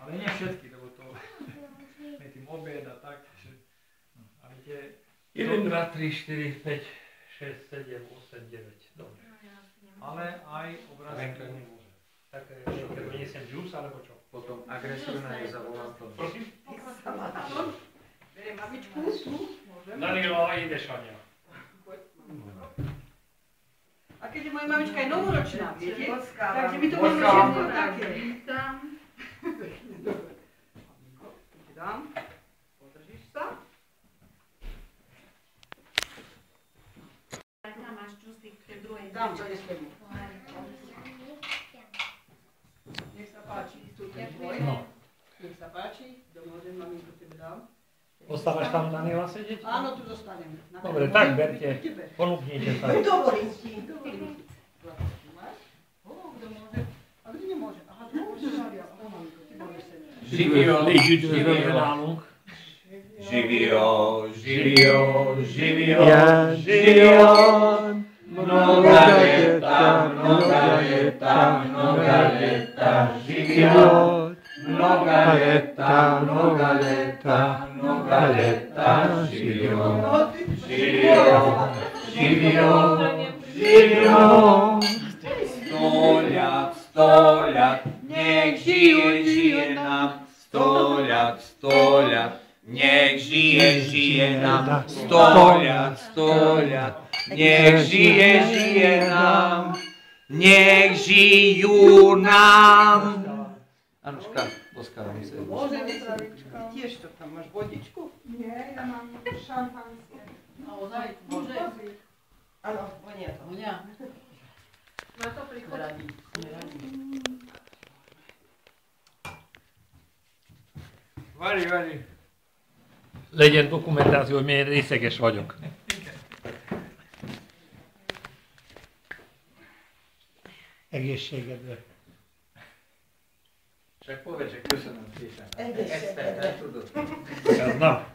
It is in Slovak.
Ale nie všetky, lebo to je tým obed a tak. A viete... 1, 2, 3, 4, 5, 6, 7, 8, 9. Dobre. Ale aj obrázky... Tak keď doniesem džús, alebo čo? Potom agresívna je zavolám to. Prosím? Beriem mamičku, tu, môžem. Danilo, ideš, Ania. A keďže moja mamička je novoročná, viete? Takže my to Boskávam. máme všetko také. Vítam. Ti dám. Podržíš sa. Tak tam máš džusík v tej druhej. Dám, čo nesmiem. Nech sa páči, tu je tvoj. No. Nech sa páči, domôžem, maminku tebe dám. Ostávaš tam, Danila, sedieť? Áno, tu zostanem. Dobre, tak berte. Ponúknite sa. Dovolím ti, dovolím ti. Máš? Kto môže? A kto nemôže? Aha, tu môžeš. Aha, mamiko, ty môžeš sedieť. Živio, mnoga leta, živio, sto lat, niech žije nam, 100 lat, niech žije nam, 100 lat, niech žije nam, niech žijú nám. Anuška, boskávam sa. Môžem, tiež to tam máš vodičku? Nie, ja mám šampanské. Naozaj, môže. Áno, vonia to. Vonia. Na to prichod. Neradí, neradí. Várj. Legyen dokumentáció, hogy milyen részeges vagyok. Egészségedre. Csak povedz, hogy köszönöm szépen. Egészségedre. Ezt te tudod. Na,